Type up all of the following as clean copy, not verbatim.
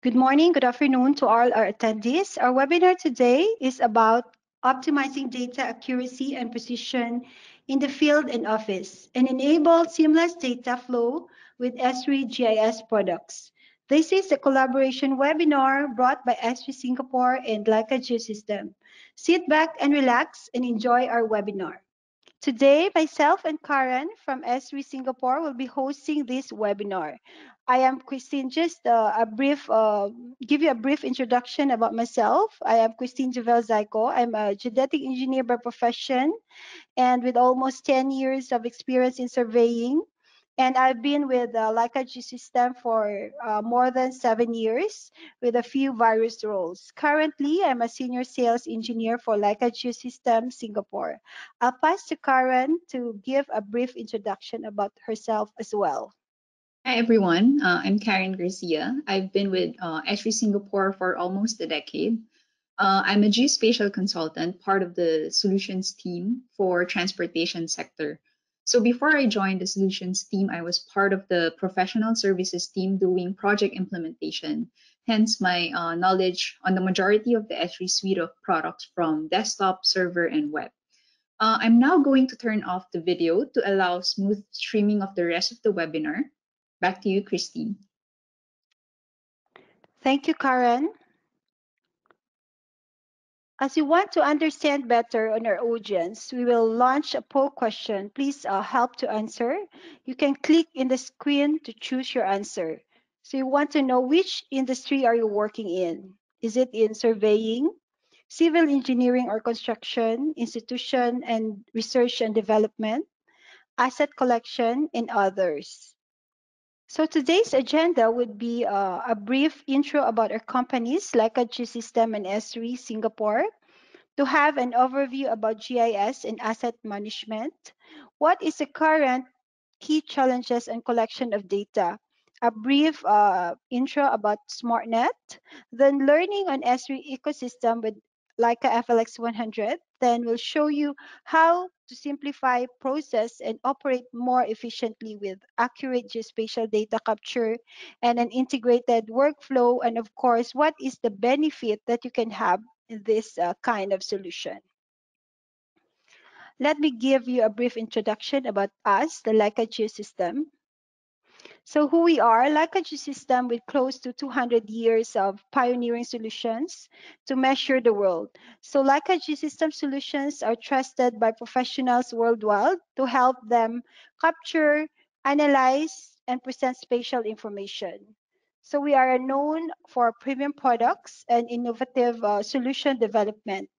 Good morning, good afternoon to all our attendees. Our webinar today is about optimizing data accuracy and precision in the field and office and enable seamless data flow with Esri GIS products. This is a collaboration webinar brought by Esri Singapore and Leica Geosystems. Sit back and relax and enjoy our webinar. Today, myself and Karen from Esri Singapore will be hosting this webinar. I am Christine. Just give you a brief introduction about myself. I am Christine Javel Zyko. I'm a geodetic engineer by profession and with almost 10 years of experience in surveying. And I've been with Leica Geosystems for more than 7 years with a few various roles. Currently, I'm a senior sales engineer for Leica Geosystems Singapore. I'll pass to Karen to give a brief introduction about herself as well. Hi everyone, I'm Karen Garcia. I've been with Esri Singapore for almost a decade. I'm a geospatial consultant, part of the solutions team for transportation sector. So before I joined the solutions team, I was part of the professional services team doing project implementation. Hence my knowledge on the majority of the Esri suite of products from desktop, server, and web. I'm now going to turn off the video to allow smooth streaming of the rest of the webinar. Back to you, Christine. Thank you, Karen. As you want to understand better on our audience, we will launch a poll question. Please help to answer. You can click in the screen to choose your answer. So you want to know which industry are you working in? Is it in surveying, civil engineering or construction, institution and research and development, asset collection, and others? So today's agenda would be a brief intro about our companies, Leica Geosystems and Esri Singapore, to have an overview about GIS and asset management. What is the current key challenges and collection of data? A brief intro about Smartnet, then learning on Esri ecosystem with Leica FLX 100. Then we'll show you how to simplify, process, and operate more efficiently with accurate geospatial data capture and an integrated workflow. And of course, what is the benefit that you can have in this kind of solution? Let me give you a brief introduction about us, the Leica Geosystem. So who we are, Leica Geosystem with close to 200 years of pioneering solutions to measure the world. So Leica Geosystem solutions are trusted by professionals worldwide to help them capture, analyze, and present spatial information. So we are known for premium products and innovative solution development.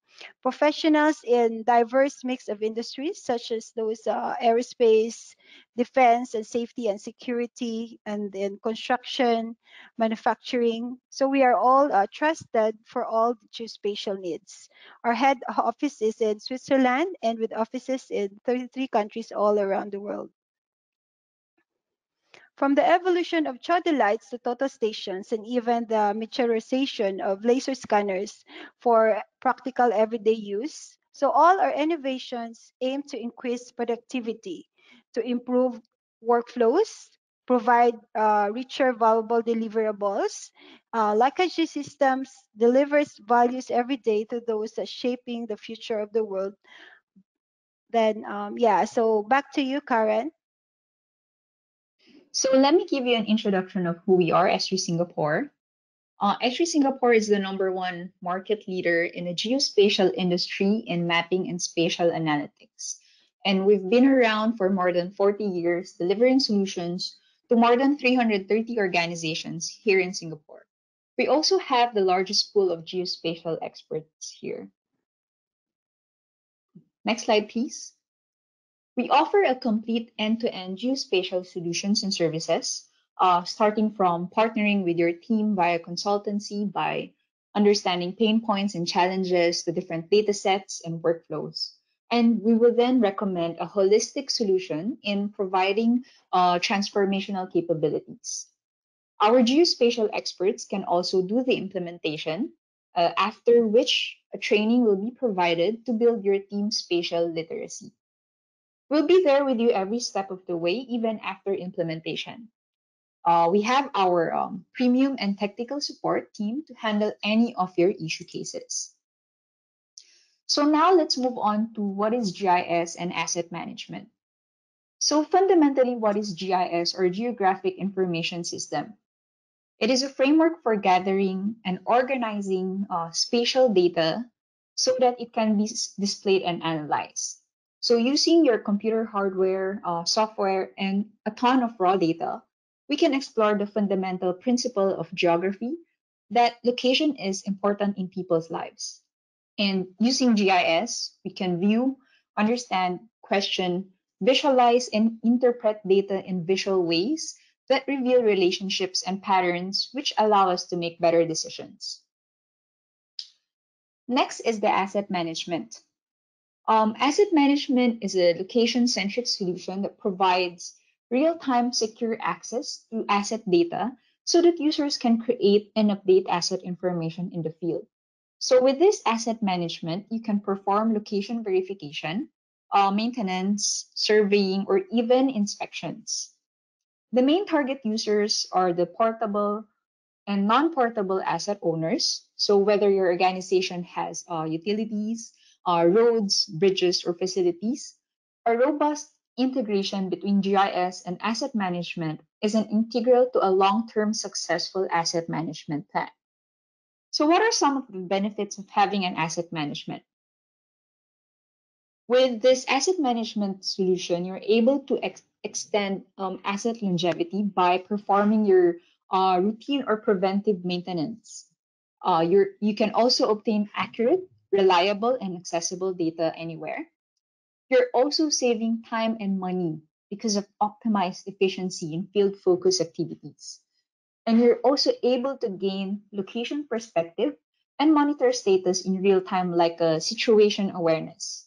Professionals in diverse mix of industries such as those aerospace, defense and safety and security, and in construction, manufacturing. So we are all trusted for all the geospatial needs. Our head office is in Switzerland and with offices in 33 countries all around the world. From the evolution of satellites to total stations and even the miniaturization of laser scanners for practical everyday use. So all our innovations aim to increase productivity, to improve workflows, provide richer, valuable deliverables. Leica Geosystems delivers values every day to those that shaping the future of the world. Then, so back to you, Karen. So let me give you an introduction of who we are, Esri Singapore. Esri Singapore is the #1 market leader in the geospatial industry in mapping and spatial analytics. And we've been around for more than 40 years, delivering solutions to more than 330 organizations here in Singapore. We also have the largest pool of geospatial experts here. Next slide, please. We offer a complete end-to-end geospatial solutions and services, starting from partnering with your team via consultancy by understanding pain points and challenges, the different data sets and workflows. And we will then recommend a holistic solution in providing transformational capabilities. Our geospatial experts can also do the implementation, after which a training will be provided to build your team's spatial literacy. We'll be there with you every step of the way, even after implementation. We have our premium and technical support team to handle any of your issue cases. So now let's move on to what is GIS and asset management. So fundamentally, what is GIS or Geographic Information System? It is a framework for gathering and organizing spatial data so that it can be displayed and analyzed. So using your computer hardware, software, and a ton of raw data, we can explore the fundamental principle of geography that location is important in people's lives. And using GIS, we can view, understand, question, visualize, and interpret data in visual ways that reveal relationships and patterns which allow us to make better decisions. Next is the asset management. Asset management is a location-centric solution that provides real-time secure access to asset data so that users can create and update asset information in the field. So with this asset management, you can perform location verification, maintenance, surveying, or even inspections. The main target users are the portable and non-portable asset owners. So whether your organization has utilities, roads, bridges, or facilities, a robust integration between GIS and asset management is an integral to a long-term successful asset management plan. So what are some of the benefits of having an asset management? With this asset management solution, you're able to extend asset longevity by performing your routine or preventive maintenance. You can also obtain accurate, reliable, and accessible data anywhere. You're also saving time and money because of optimized efficiency in field focus activities. And you're also able to gain location perspective and monitor status in real time, like a situation awareness.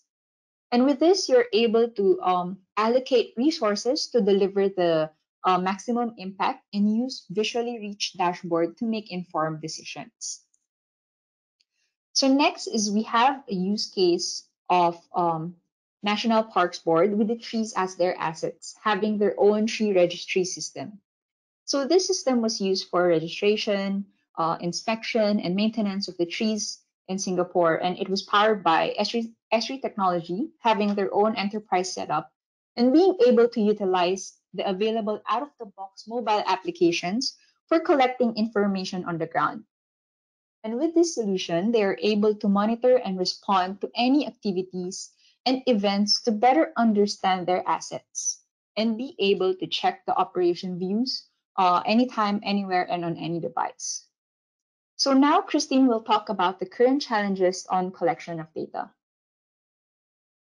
And with this, you're able to allocate resources to deliver the maximum impact and use visually rich dashboard to make informed decisions. So next is we have a use case of National Parks Board with the trees as their assets, having their own tree registry system. So this system was used for registration, inspection, and maintenance of the trees in Singapore, and it was powered by Esri technology, having their own enterprise setup, and being able to utilize the available out-of-the-box mobile applications for collecting information on the ground. And with this solution, they are able to monitor and respond to any activities and events to better understand their assets and be able to check the operation views anytime, anywhere, and on any device. So now Christine will talk about the current challenges on collection of data.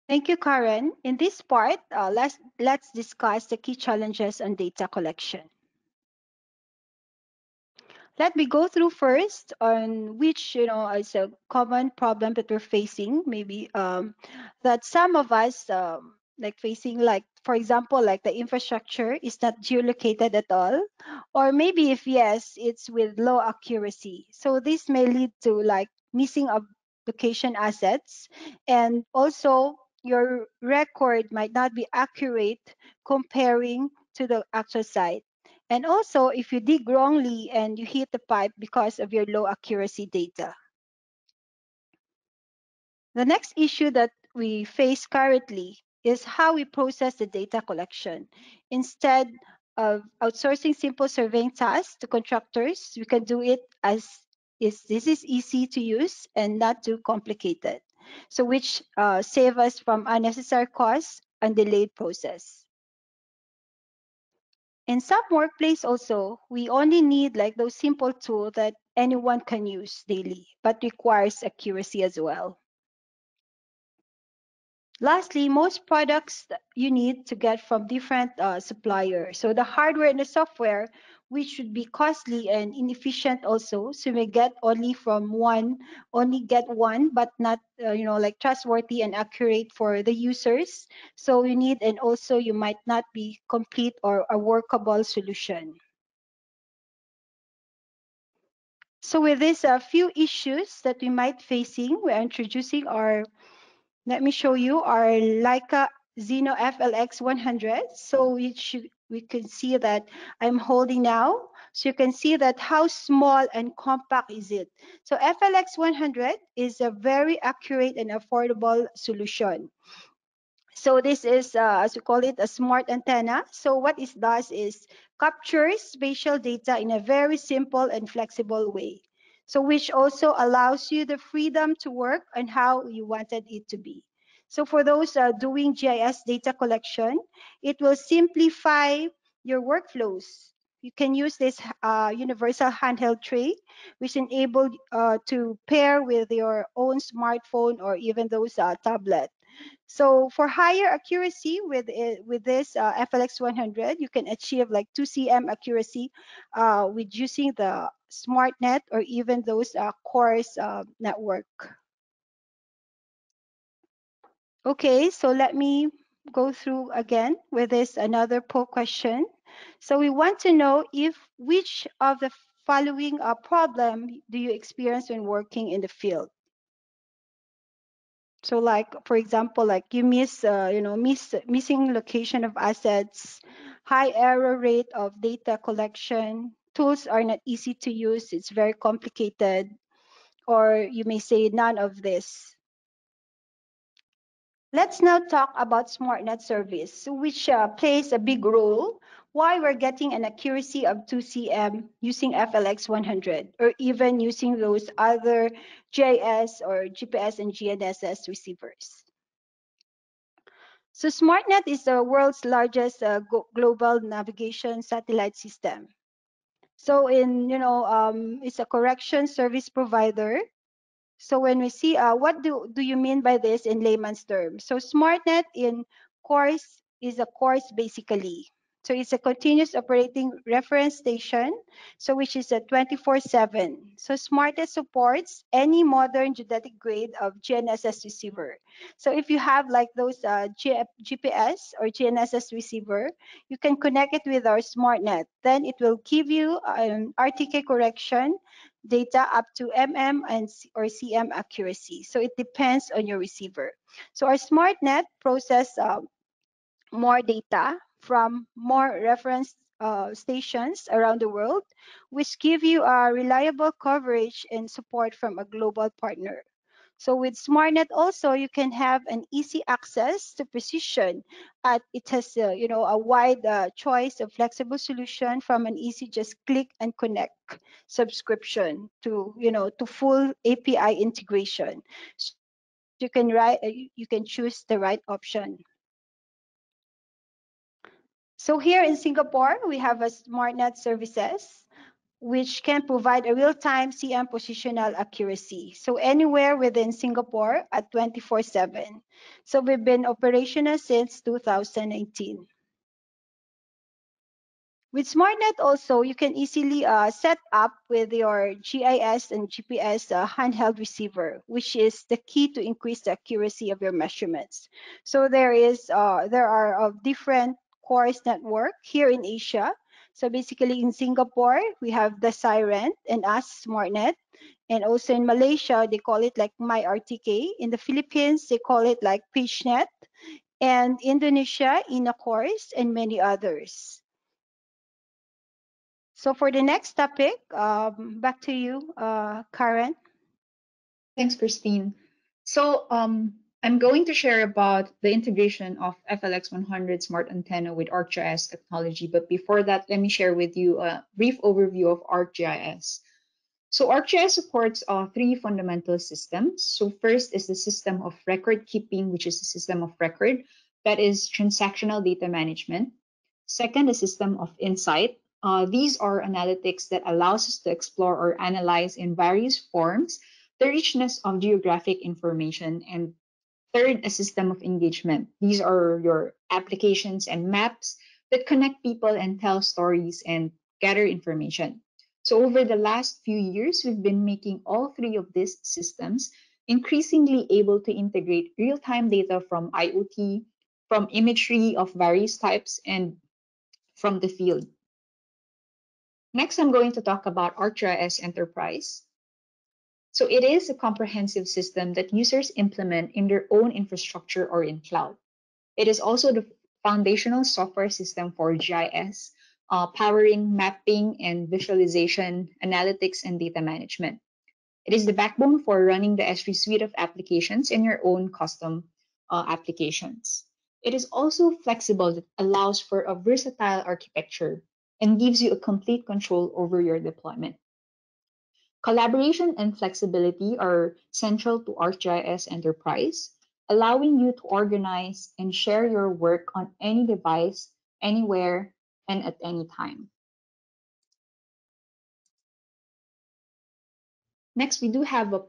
Thank you, Karen. In this part, let's discuss the key challenges on data collection. Let me go through first on which is a common problem that we're facing. Maybe that some of us like facing, like for example, like the infrastructure is not geolocated at all, or maybe if yes, it's with low accuracy. So this may lead to like missing of location assets, and also your record might not be accurate comparing to the actual site. And also, if you dig wrongly and you hit the pipe because of your low accuracy data. The next issue that we face currently is how we process the data collection. Instead of outsourcing simple surveying tasks to contractors, we can do it as this is easy to use and not too complicated. So which save us from unnecessary costs and delayed process. In some workplace also, we only need like those simple tools that anyone can use daily, but requires accuracy as well. Lastly, most products that you need to get from different suppliers. So the hardware and the software, which should be costly and inefficient also. So you may get only from one, only get one, but not like trustworthy and accurate for the users. So you need, and also you might not be complete or a workable solution. So with this, a few issues that we might facing, we're introducing our, let me show you our Leica Zeno FLX 100. So we can see that I'm holding now. So you can see that how small and compact is it. So FLX 100 is a very accurate and affordable solution. So this is, as we call it, a smart antenna. So what it does is captures spatial data in a very simple and flexible way. So which also allows you the freedom to work on how you wanted it to be. So for those doing GIS data collection, it will simplify your workflows. You can use this universal handheld tray, which enable to pair with your own smartphone or even those tablet. So for higher accuracy with this FLX 100, you can achieve like 2 cm accuracy with using the Smartnet or even those coarse network. Okay, so let me go through again with this another poll question. So we want to know if which of the following problem do you experience when working in the field? So like, for example, like you miss, missing location of assets, high error rate of data collection, tools are not easy to use, it's very complicated, or you may say none of this. Let's now talk about SmartNet service, which plays a big role why we're getting an accuracy of 2 cm using FLX 100 or even using those other GIS or GPS and GNSS receivers. So SmartNet is the world's largest global navigation satellite system. So it's a correction service provider. So when we see, what do you mean by this in layman's terms? So SmartNet in course is a course basically. So it's a continuous operating reference station, so which is a 24/7. So SmartNet supports any modern geodetic grade of GNSS receiver. So if you have like those GPS or GNSS receiver, you can connect it with our SmartNet. Then it will give you RTK correction data up to or cm accuracy. So it depends on your receiver. So our SmartNet process more data from more reference stations around the world, which give you a reliable coverage and support from a global partner. So with SmartNet also, you can have an easy access to precision. It has a wide choice of flexible solution from an easy just click and connect subscription to to full API integration. So you can choose the right option. So here in Singapore, we have a SmartNet services which can provide a real-time CM positional accuracy. So anywhere within Singapore at 24/7. So we've been operational since 2019. With SmartNet also, you can easily set up with your GIS and GPS handheld receiver, which is the key to increase the accuracy of your measurements. So there are different course network here in Asia. So basically in Singapore, we have the Siren and Asu SmartNet. And also in Malaysia, they call it like MyRTK. In the Philippines, they call it like PageNet. And Indonesia, Inacourse, and many others. So for the next topic, back to you, Karen. Thanks, Christine. So I'm going to share about the integration of FLX 100 smart antenna with ArcGIS technology. But before that, let me share with you a brief overview of ArcGIS. So ArcGIS supports three fundamental systems. So first is the system of record keeping, which is the system of record, that is transactional data management. Second, the system of insight. These are analytics that allows us to explore or analyze in various forms the richness of geographic information. And third, a system of engagement. These are your applications and maps that connect people and tell stories and gather information. So, over the last few years, we've been making all three of these systems increasingly able to integrate real time data from IoT, from imagery of various types, and from the field. Next, I'm going to talk about ArcGIS Enterprise. So it is a comprehensive system that users implement in their own infrastructure or in cloud. It is also the foundational software system for GIS, powering mapping and visualization, analytics, and data management. It is the backbone for running the Esri suite of applications in your own custom applications. It is also flexible that allows for a versatile architecture and gives you a complete control over your deployment. Collaboration and flexibility are central to ArcGIS Enterprise, allowing you to organize and share your work on any device, anywhere, and at any time. Next, we do have a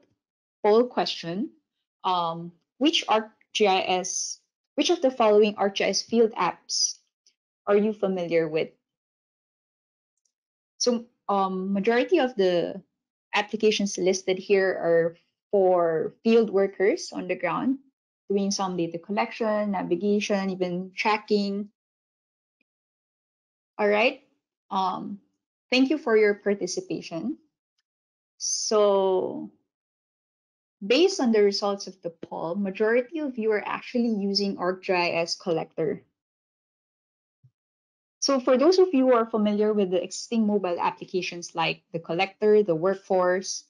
poll question. Which ArcGIS, which of the following ArcGIS field apps are you familiar with? So, majority of the applications listed here are for field workers on the ground, doing some data collection, navigation, even tracking. All right. Um, Thank you for your participation. So, based on the results of the poll, majority of you are actually using ArcGIS Collector. So for those of you who are familiar with the existing mobile applications like the Collector, the Workforce,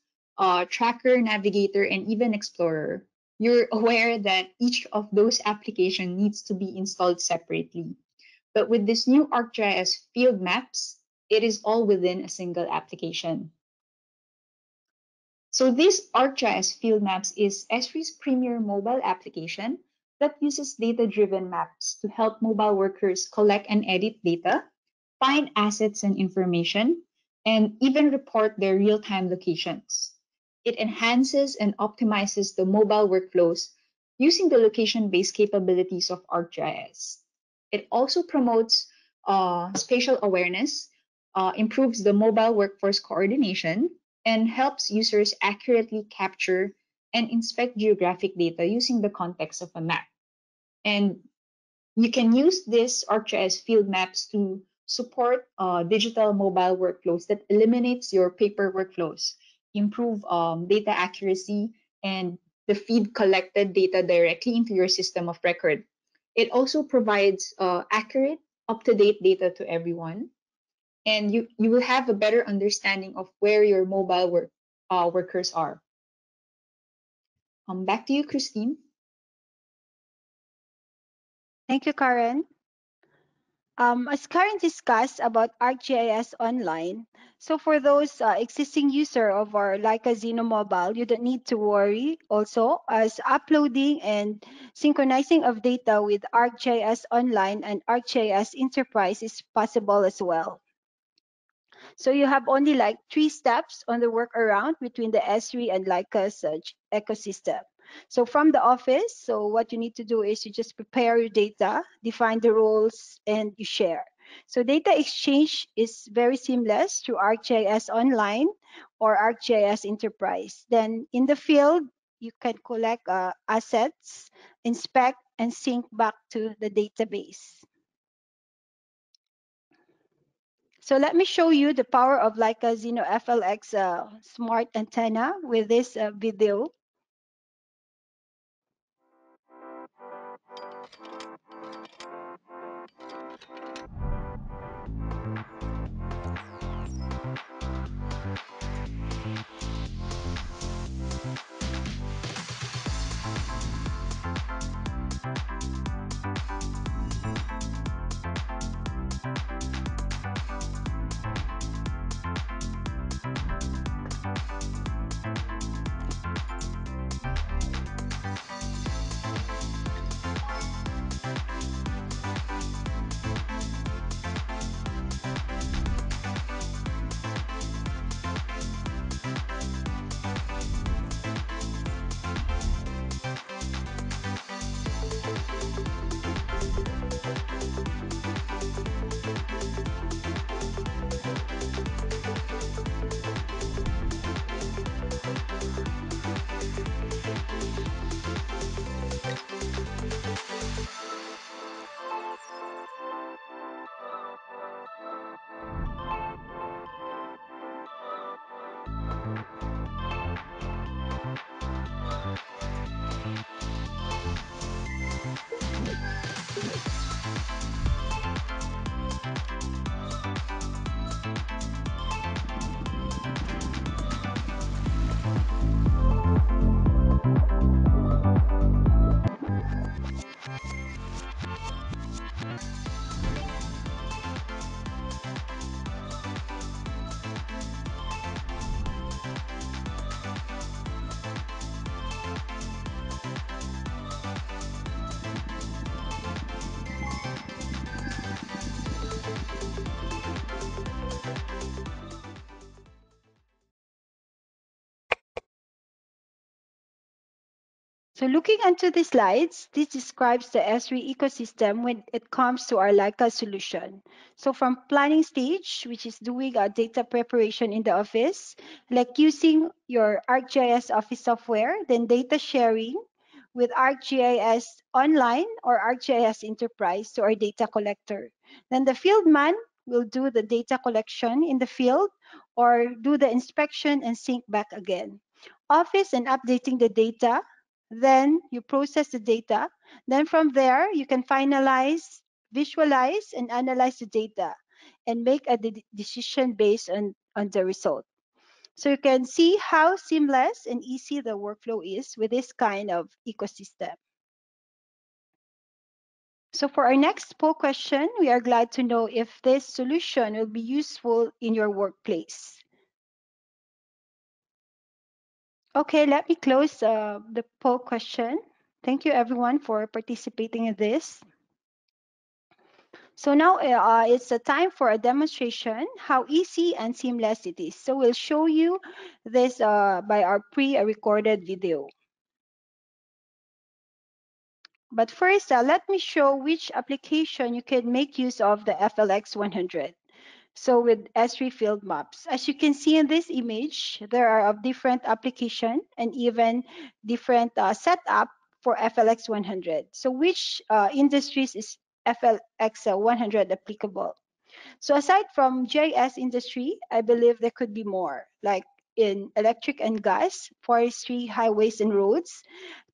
Tracker, Navigator, and even Explorer, you're aware that each of those applications needs to be installed separately. But with this new ArcGIS Field Maps, it is all within a single application. So this ArcGIS Field Maps is Esri's premier mobile application that uses data-driven maps to help mobile workers collect and edit data, find assets and information, and even report their real-time locations. It enhances and optimizes the mobile workflows using the location-based capabilities of ArcGIS. It also promotes spatial awareness, improves the mobile workforce coordination, and helps users accurately capture and inspect geographic data using the context of a map. And you can use this ArcGIS field maps to support digital mobile workflows that eliminates your paper workflows, improve data accuracy, and the feed collected data directly into your system of record. It also provides accurate, up-to-date data to everyone, and you will have a better understanding of where your mobile workers are. Back to you, Christine. Thank you, Karen. As Karen discussed about ArcGIS Online, so for those existing user of our Leica Zeno mobile, you don't need to worry also as uploading and synchronizing of data with ArcGIS Online and ArcGIS Enterprise is possible as well. So you have only like 3 steps on the workaround between the Esri and Leica's ecosystem. So from the office, so what you need to do is you just prepare your data, define the roles, and you share. So data exchange is very seamless through ArcGIS Online or ArcGIS Enterprise. Then in the field, you can collect assets, inspect, and sync back to the database. So let me show you the power of Leica Zeno FLX smart antenna with this video. So looking into the slides, this describes the Esri ecosystem when it comes to our Leica solution. So from planning stage, which is doing data preparation in the office, like using your ArcGIS office software, then data sharing with ArcGIS Online or ArcGIS Enterprise to our data collector. Then the field man will do the data collection in the field or do the inspection and sync back again. Office and updating the data, then you process the data. Then from there, you can finalize, visualize, and analyze the data and make a decision based on the result. So you can see how seamless and easy the workflow is with this kind of ecosystem. So for our next poll question, we are glad to know if this solution will be useful in your workplace. Okay, let me close the poll question. Thank you everyone for participating in this. So now it's a time for a demonstration how easy and seamless it is. So we'll show you this by our pre-recorded video. But first, let me show which application you can make use of the FLX 100. So with Esri Field Maps, as you can see in this image, there are of different application and even different setup for FLX 100. So which industries is FLX 100 applicable? So aside from GIS industry, I believe there could be more, like in electric and gas, forestry, highways and roads,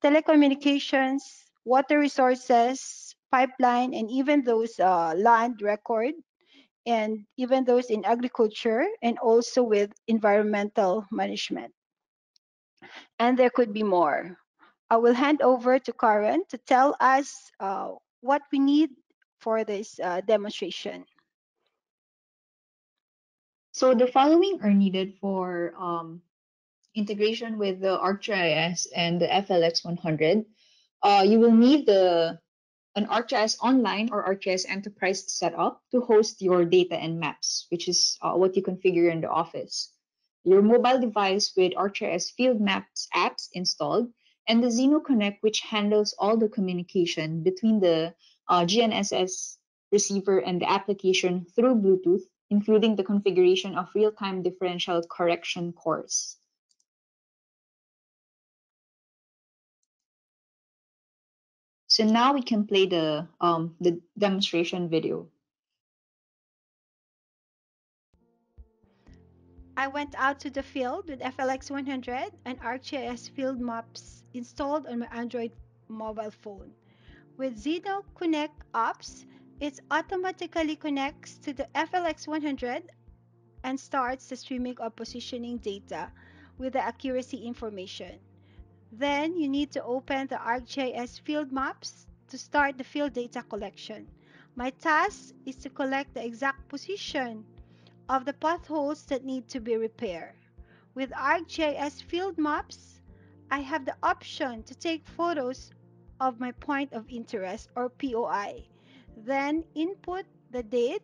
telecommunications, water resources, pipeline, and even those land record, and even those in agriculture, and also with environmental management. And there could be more. I will hand over to Karen to tell us what we need for this demonstration. So the following are needed for integration with the ArcGIS and the FLX 100. You will need an ArcGIS Online or ArcGIS Enterprise setup to host your data and maps, which is what you configure in the office. Your mobile device with ArcGIS Field Maps apps installed, and the Zeno Connect, which handles all the communication between the GNSS receiver and the application through Bluetooth, including the configuration of real-time differential correction cores. So now we can play the demonstration video. I went out to the field with FLX 100 and ArcGIS Field Maps installed on my Android mobile phone. With Zeno Connect apps, it automatically connects to the FLX 100 and starts the streaming of positioning data with the accuracy information. Then you need to open the ArcGIS Field Maps to start the field data collection. My task is to collect the exact position of the potholes that need to be repaired. With ArcGIS Field Maps, I have the option to take photos of my point of interest or POI, then input the date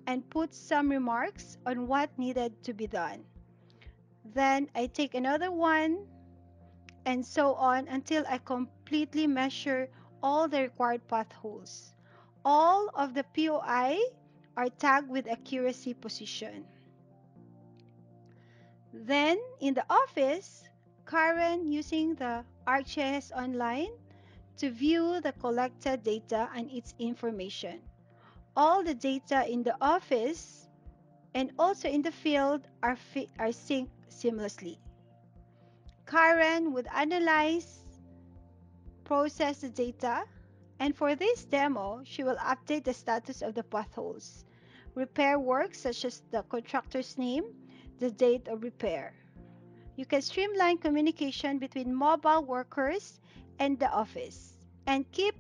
and put some remarks on what needed to be done. Then I take another one and so on until I completely measure all the required potholes. All of the POI are tagged with accuracy position. Then, in the office, Karen using the ArcGIS Online to view the collected data and its information. All the data in the office and also in the field are synced seamlessly. Karen would analyze, process the data, and for this demo, she will update the status of the potholes, repair work such as the contractor's name, the date of repair. You can streamline communication between mobile workers and the office and keep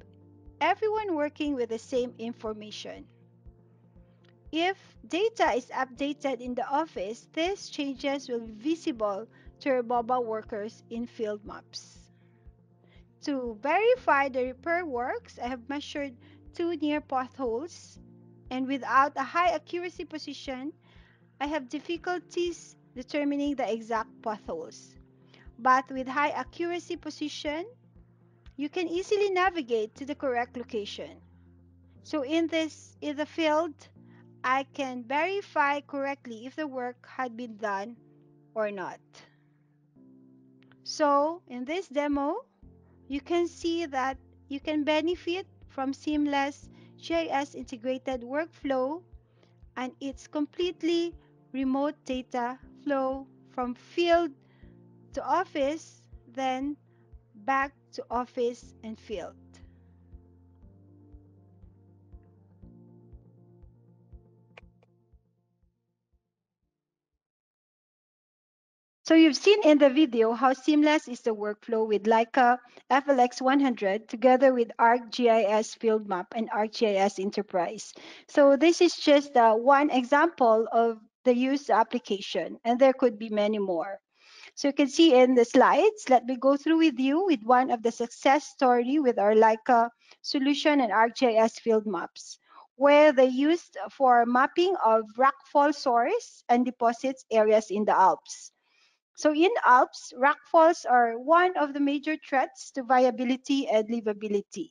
everyone working with the same information. If data is updated in the office, these changes will be visible to your mobile workers in field maps. To verify the repair works, I have measured two near potholes, and without a high accuracy position, I have difficulties determining the exact potholes. But with high accuracy position, you can easily navigate to the correct location. So in the field, I can verify correctly if the work had been done or not. So in this demo, you can see that you can benefit from seamless GIS integrated workflow, and it's completely remote data flow from field to office, then back to office and field. So you've seen in the video how seamless is the workflow with Leica FLX 100 together with ArcGIS Field Map and ArcGIS Enterprise. So this is just one example of the use application, and there could be many more. So you can see in the slides, let me go through with you with one of the success story with our Leica solution and ArcGIS Field Maps, where they used for mapping of rockfall source and deposits areas in the Alps. So in Alps, rockfalls are one of the major threats to viability and livability.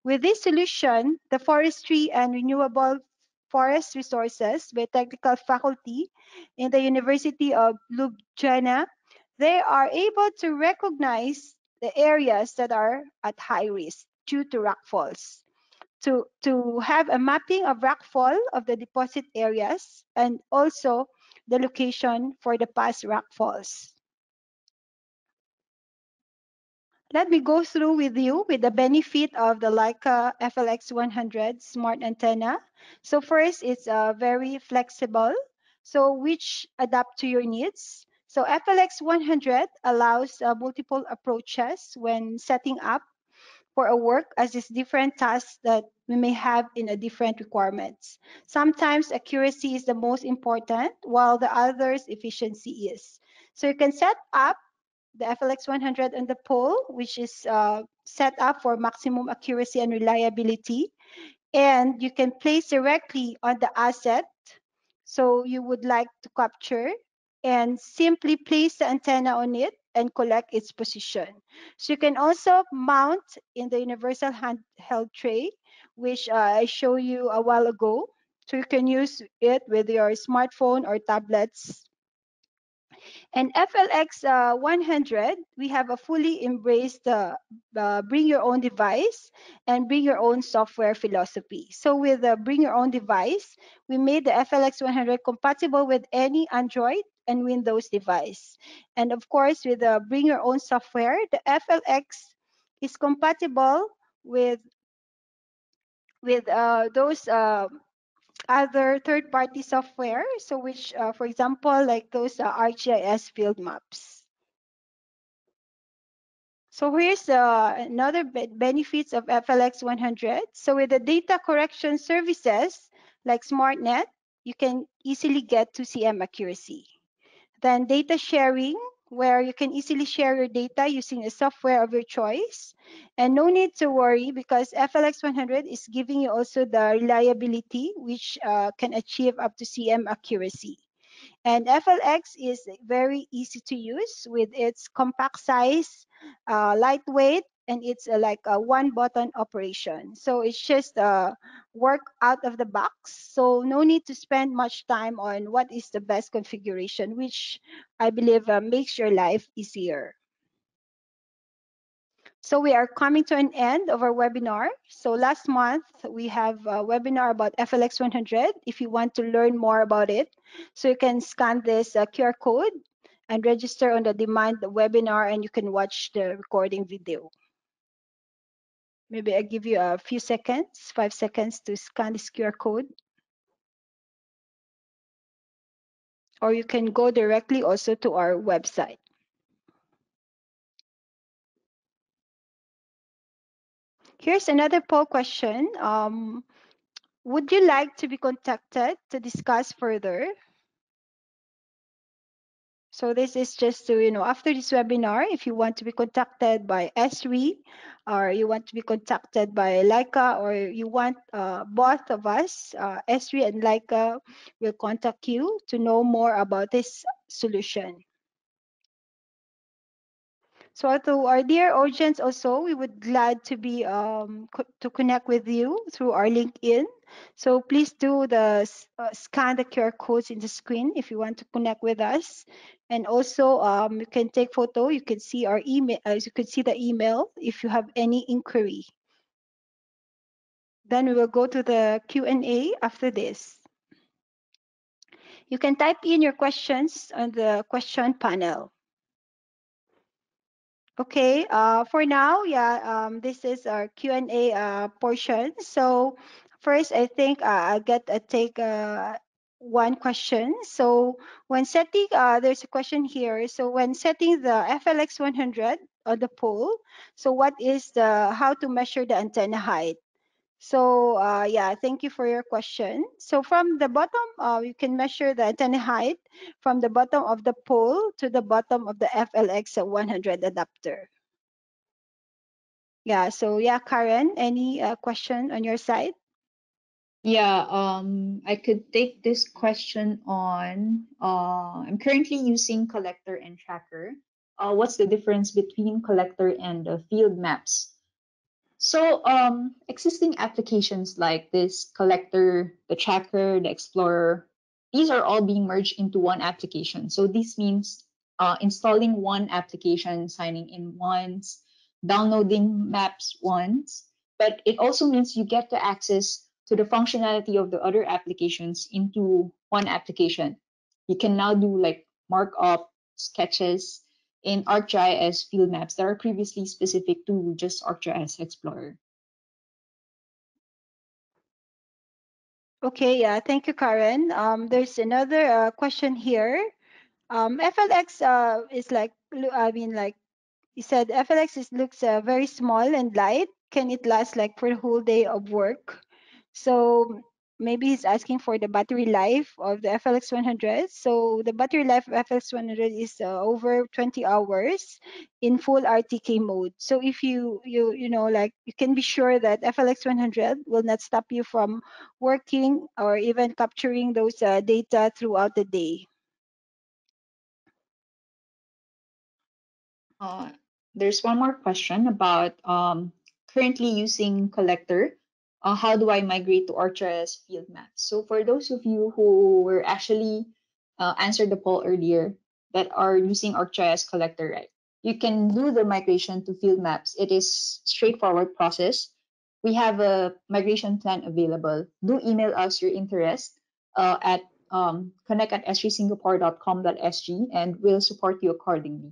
With this solution, the Forestry and Renewable Forest Resources by Technical Faculty in the University of Ljubljana, they are able to recognize the areas that are at high risk due to rockfalls. To have a mapping of rockfall of the deposit areas and also the location for the past rockfalls. Let me go through with you with the benefit of the Leica FLX 100 smart antenna. So first, it's very flexible, so which adapt to your needs. So FLX 100 allows multiple approaches when setting up for a work as is different tasks that we may have in a different requirements. Sometimes accuracy is the most important, while the others efficiency is. So you can set up the FLX 100 on the pole, which is set up for maximum accuracy and reliability. And you can place directly on the asset. So you would like to capture and simply place the antenna on it and collect its position. So you can also mount in the universal handheld tray, which I showed you a while ago. So you can use it with your smartphone or tablets. And FLX 100, we have a fully embraced bring your own device and bring your own software philosophy. So with the bring your own device, we made the FLX 100 compatible with any Android and Windows device. And of course, with the bring your own software, the FLX is compatible with those other third-party software. So which, for example, like those ArcGIS Field Maps. So here's another benefits of FLX 100. So with the data correction services like Smartnet, you can easily get to CM accuracy. Then data sharing, where you can easily share your data using a software of your choice. And no need to worry because FLX 100 is giving you also the reliability, which can achieve up to CM accuracy. And FLX is very easy to use with its compact size, lightweight, and it's like a one button operation. So it's just work out of the box. So no need to spend much time on what is the best configuration, which I believe makes your life easier. So we are coming to an end of our webinar. So last month, we have a webinar about FLX 100 if you want to learn more about it. So you can scan this QR code and register on the demand webinar and you can watch the recording video. Maybe I give you a few seconds, 5 seconds to scan this QR code. Or you can go directly also to our website. Here's another poll question. Would you like to be contacted to discuss further? So this is just to, after this webinar, if you want to be contacted by Esri or you want to be contacted by Leica or you want both of us, Esri and Leica will contact you to know more about this solution. So to our dear audience also, we would glad to be to connect with you through our LinkedIn. So please do scan the QR codes in the screen if you want to connect with us. And also you can take photo. You can see our email. You can see the email if you have any inquiry. Then we will go to the Q&A after this. You can type in your questions on the question panel. Okay, for now, yeah, this is our Q&A portion. So first, I think I'll take one question. So when setting, there's a question here. So when setting the FLX 100 on the pole, so what is how to measure the antenna height? So yeah, thank you for your question. So from the bottom, you can measure the antenna height from the bottom of the pole to the bottom of the FLX 100 adapter. Yeah, so yeah, Karen, any question on your side? Yeah, I could take this question on. I'm currently using collector and tracker. What's the difference between collector and field maps? So, existing applications like this collector, the tracker, the explorer, these are all being merged into one application. So this means installing one application, signing in once, downloading maps once, but it also means you get the access to the functionality of the other applications into one application. You can now do like markup, sketches, in ArcGIS field maps that are previously specific to just ArcGIS Explorer. Okay, yeah, thank you, Karen. There's another question here. FLX is like, I mean, like you said, FLX looks very small and light. Can it last like for the whole day of work? So maybe he's asking for the battery life of the FLX 100. So the battery life of FLX 100 is over 20 hours in full RTK mode. So if you know like you can be sure that FLX 100 will not stop you from working or even capturing those data throughout the day. Uh, there's one more question about currently using collector. How do I migrate to ArcGIS field maps? So for those of you who were actually answered the poll earlier that are using ArcGIS collector, right? You can do the migration to field maps. It is straightforward process. We have a migration plan available. Do email us your interest at connect@esrisingapore.com.sg and we'll support you accordingly.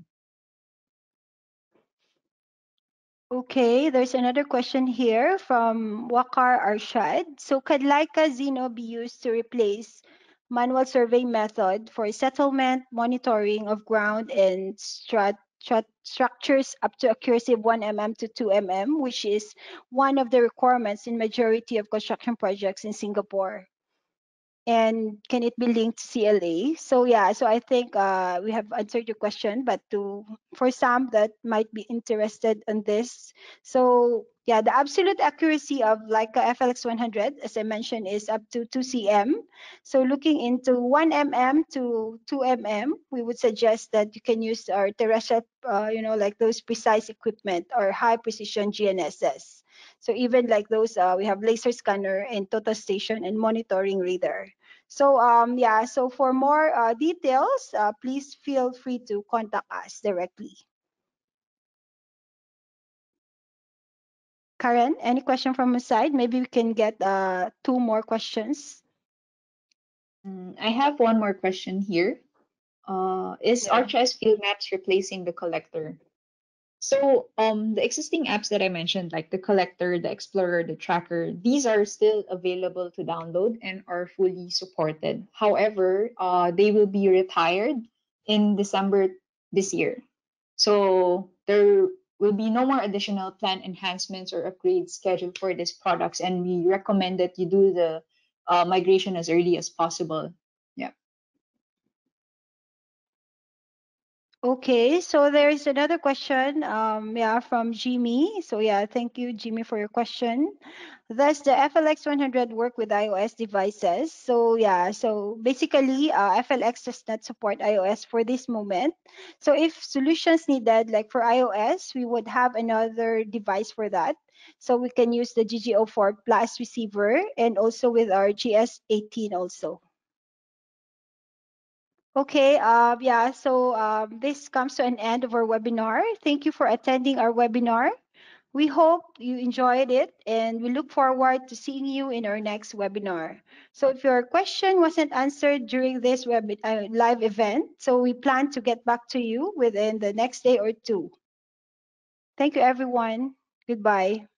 Okay, there's another question here from Wakar Arshad. So could Leica Zeno be used to replace manual survey method for settlement, monitoring of ground and structures up to accuracy of 1 mm to 2 mm, which is one of the requirements in majority of construction projects in Singapore? And can it be linked to CLA? So yeah, so I think we have answered your question, but for some that might be interested in this, so yeah, the absolute accuracy of like a FLX 100, as I mentioned, is up to 2 cm. So looking into 1 mm to 2 mm, we would suggest that you can use our terrestrial, like those precise equipment or high precision GNSS. So even like those, we have laser scanner and total station and monitoring radar. So yeah, so for more details, please feel free to contact us directly. Karen, any question from your side? Maybe we can get two more questions. I have one more question here. Is Yeah. ArcGIS Field Maps replacing the collector? So, the existing apps that I mentioned, like the collector, the explorer, the tracker, these are still available to download and are fully supported. However, they will be retired in December this year. So there will be no more additional plan enhancements or upgrades scheduled for these products, and we recommend that you do the migration as early as possible. Yeah. Okay, so there's another question, yeah, from Jimmy. So yeah, thank you, Jimmy, for your question. Does the FLX 100 work with iOS devices? So yeah, so basically, FLX does not support iOS for this moment. So if solutions needed, like for iOS, we would have another device for that. So we can use the GGO4 Plus receiver and also with our GS18 also. Okay, yeah, so this comes to an end of our webinar. Thank you for attending our webinar. We hope you enjoyed it and we look forward to seeing you in our next webinar. So if your question wasn't answered during this live event, so we plan to get back to you within the next day or two. Thank you, everyone. Goodbye.